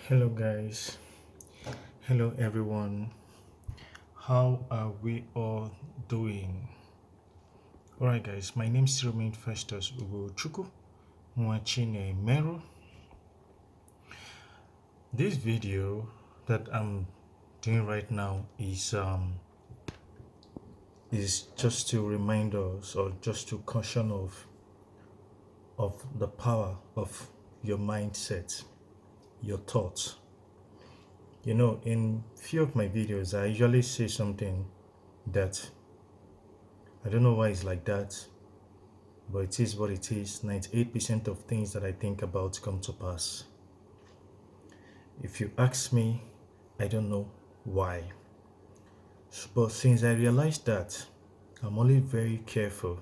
Hello, guys. Hello, everyone. How are we all doing? All right, guys. My name is Romain Festus Ugochukwu Mwachine Meru. This video that I'm doing right now is just to remind us, or just to caution of the power of your mindset, your thoughts. In few of my videos, I usually say something that I don't know why it's like that, but it is what it is. 98% of things that I think about come to pass. If you ask me, I don't know why. But since I realized that, I'm only very careful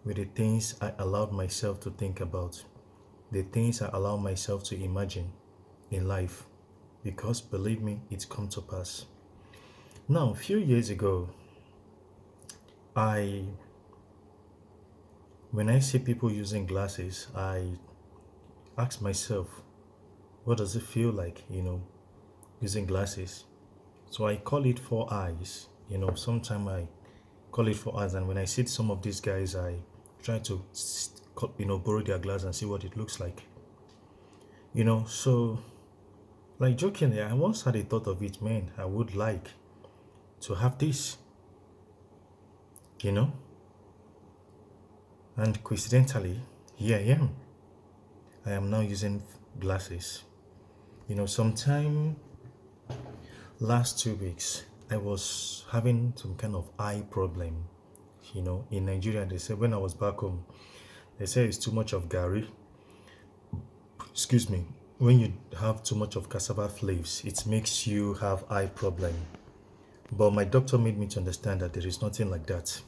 with the things I allowed myself to think about, the things I allow myself to imagine in life, because believe me, it's come to pass. Now, a few years ago, when I see people using glasses, I ask myself, what does it feel like, using glasses? So I call it four eyes. Sometimes I call it four eyes, and when I see some of these guys, I try to, borrow their glass and see what it looks like. So like jokingly, I once had a thought of it, man, I would like to have this, and coincidentally, here I am. I am now using glasses. Sometime last 2 weeks, I was having some kind of eye problem. In Nigeria, they said when I was back home, they say it's too much of gari. Excuse me. When you have too much of cassava flakes, it makes you have eye problem. But my doctor made me to understand that there is nothing like that.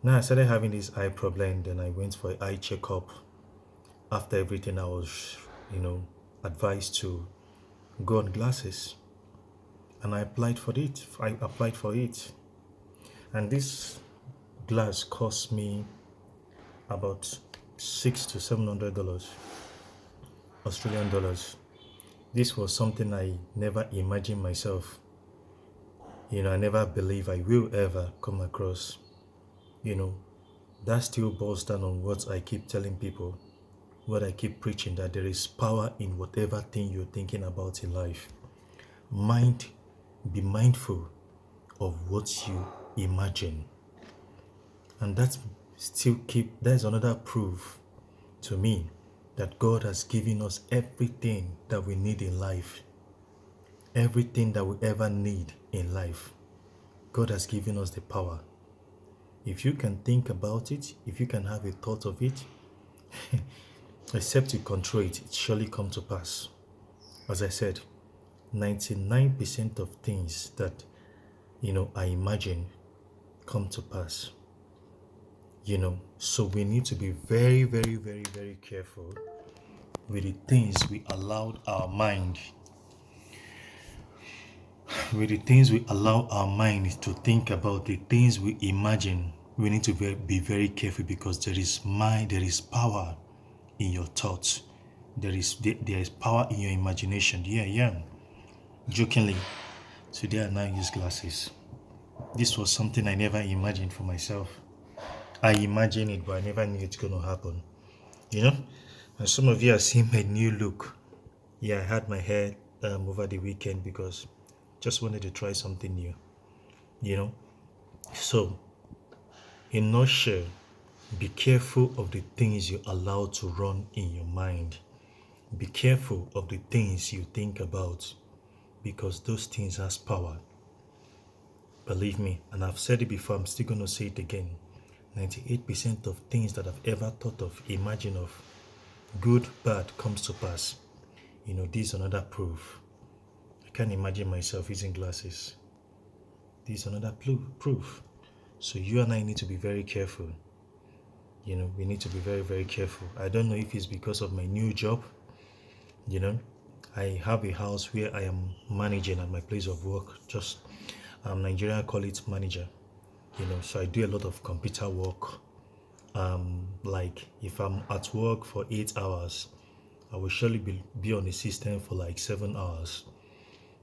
Now I started having this eye problem, then I went for an eye checkup. After everything, I was, advised to go on glasses, and I applied for it. And this glass cost me about $600 to $700 Australian dollars. This was something I never imagined myself. I never believe I will ever come across. That still boils down on what I keep telling people, what I keep preaching, that there is power in whatever thing you're thinking about in life. Be mindful of what you imagine. And that's another proof to me that God has given us everything that we need in life. Everything that we ever need in life. God has given us the power. If you can think about it, if you can have a thought of it, except you control it, it surely come to pass. As I said, 99% of things that I imagine come to pass. So we need to be very, very, very, very careful with the things we allowed our mind to think about, the things we imagine. We need to be very careful, because there is power in your thoughts. There is power in your imagination. Yeah. Jokingly, today I now use glasses. This was something I never imagined for myself. I imagined it, but I never knew it's going to happen. And some of you have seen my new look. Yeah, I had my hair over the weekend because just wanted to try something new. So, in a nutshell, be careful of the things you allow to run in your mind. Be careful of the things you think about, because those things has power. Believe me, and I've said it before, I'm still going to say it again. 98% of things that I've ever thought of, imagined of, good, bad, comes to pass. This is another proof. I can't imagine myself using glasses. This is another proof. So you and I need to be very careful. We need to be very, very careful. I don't know if it's because of my new job. I have a house where I am managing at my place of work. Just Nigeria call it manager. So I do a lot of computer work. Like if I'm at work for 8 hours, I will surely be on the system for like 7 hours.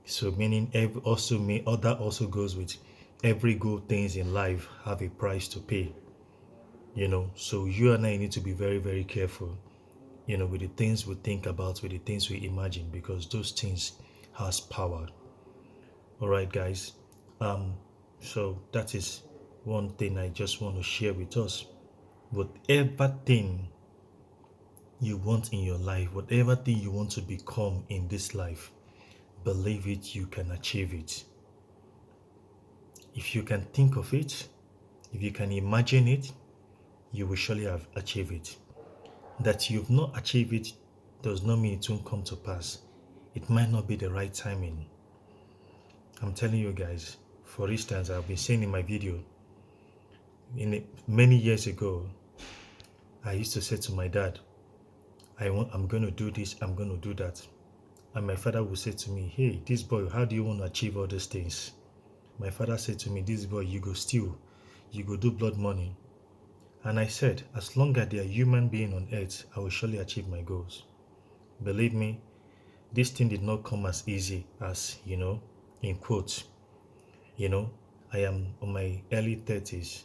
So meaning every also may other also goes with every good things in life have a price to pay. So you and I need to be very, very careful, with the things we think about, with the things we imagine, because those things has power. All right, guys. So that is one thing I just want to share with us. Whatever thing you want in your life, whatever thing you want to become in this life, believe it, you can achieve it. If you can think of it, if you can imagine it, you will surely have achieved it. That you've not achieved it does not mean it won't come to pass. It might not be the right timing. I'm telling you guys, for instance, I've been saying in my video, many years ago, I used to say to my dad, I'm going to do this, I'm going to do that. And my father would say to me, hey, this boy, how do you want to achieve all these things? My father said to me, this boy, you go steal, you go do blood money. And I said, as long as there are human beings on earth, I will surely achieve my goals. Believe me, this thing did not come as easy as, in quotes. I am on my early 30s.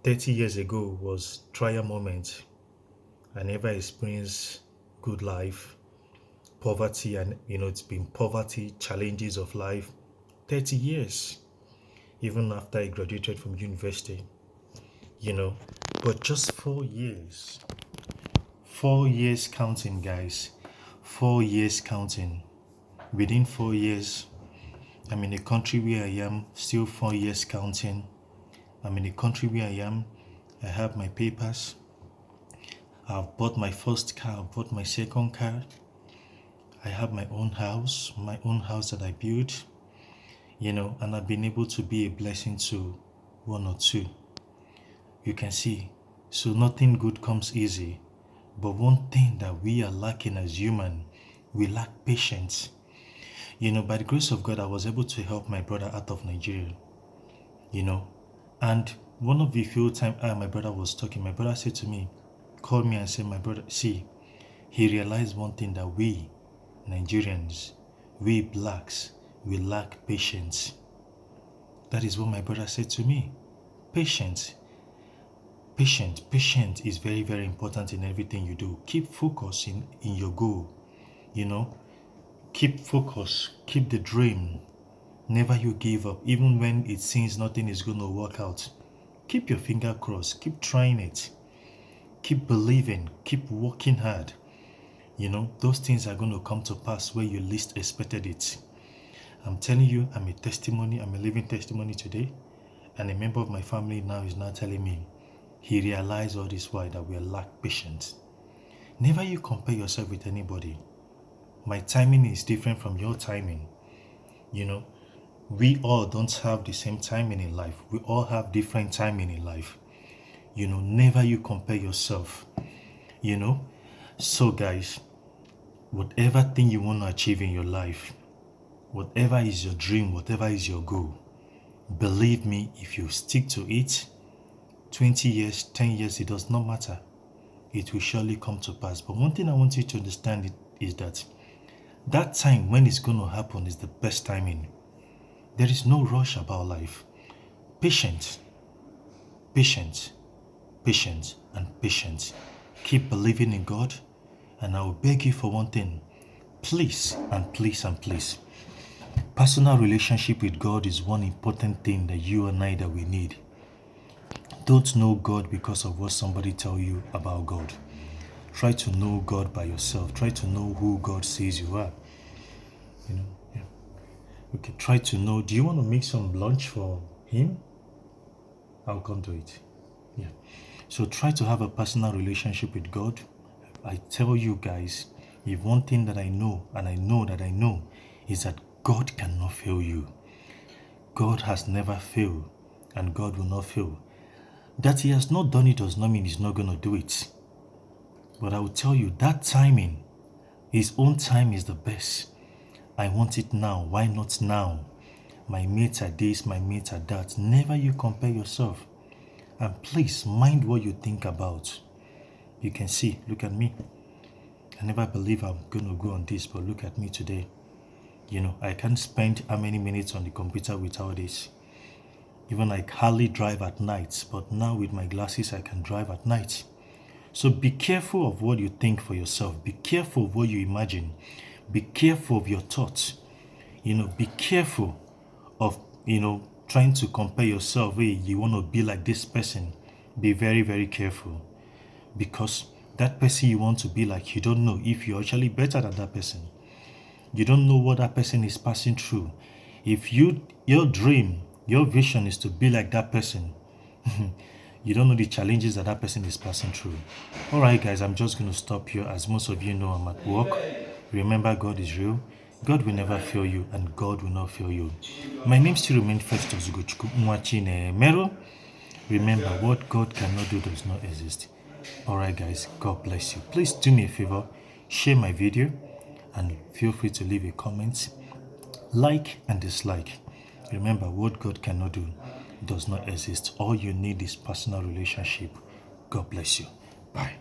30 years ago was trial moment. I never experienced good life, poverty, and it's been poverty, challenges of life. 30 years, even after I graduated from university, but just 4 years. 4 years counting, guys. 4 years counting. Within 4 years, I'm in a country where I am, still 4 years counting. I'm in a country where I am, I have my papers. I've bought my first car, I've bought my second car. I have my own house that I built, and I've been able to be a blessing to one or two. You can see, so nothing good comes easy. But one thing that we are lacking as human, we lack patience. By the grace of God, I was able to help my brother out of Nigeria, and one of the few times my brother was talking, my brother said to me, called me and said, my brother, see, he realized one thing, that we Nigerians, we blacks, we lack patience. That is what my brother said to me. Patience. Patience is very, very important in everything you do. Keep focus in your goal. Keep focus. Keep the dream. Never you give up, even when it seems nothing is going to work out. Keep your finger crossed. Keep trying it. Keep believing. Keep working hard. Those things are going to come to pass where you least expected it. I'm telling you, I'm a testimony. I'm a living testimony today. And a member of my family now is now telling me he realized all this while that we lack patience. Never you compare yourself with anybody. My timing is different from your timing. We all don't have the same timing in life. We all have different timing in life. Never you compare yourself. So guys, whatever thing you want to achieve in your life, whatever is your dream, whatever is your goal, believe me, if you stick to it, 20 years, 10 years, it does not matter. It will surely come to pass. But one thing I want you to understand is that time when it's going to happen is the best timing. There is no rush about life. Patience, patience, patience, and patience. Keep believing in God. And I will beg you for one thing. Please, and please, and please. Personal relationship with God is one important thing that you and I that we need. Don't know God because of what somebody tell you about God. Try to know God by yourself. Try to know who God says you are. Yeah. Okay, try to know. Do you want to make some lunch for him? I'll come to it. Yeah. So try to have a personal relationship with God. I tell you guys, if one thing that I know, and I know that I know, is that God cannot fail you. God has never failed, and God will not fail. That he has not done it does not mean he's not going to do it. But I will tell you, that timing, his own time is the best. I want it now. Why not now? My mates are this, my mates are that. Never you compare yourself. And please mind what you think about. You can see, look at me. I never believe I'm going to go on this, but look at me today. You know, I can't spend how many minutes on the computer without this. Even I hardly drive at night, but now with my glasses, I can drive at night. So be careful of what you think for yourself. Be careful of what you imagine. Be careful of your thoughts. You know, be careful of, trying to compare yourself. Hey, you want to be like this person. Be very, very careful. Because that person you want to be like, you don't know if you're actually better than that person. You don't know what that person is passing through. If your dream, your vision is to be like that person, you don't know the challenges that that person is passing through. All right, guys, I'm just going to stop here. As most of you know, I'm at work. Remember, God is real. God will never fail you, and God will not fail you. My name still remains Festus Ugochukwu Nwachine Mero. Remember, what God cannot do does not exist. All right, guys, God bless you. Please do me a favor, share my video, and feel free to leave a comment, like and dislike. Remember, what God cannot do does not exist. All you need is personal relationship. God bless you. Bye.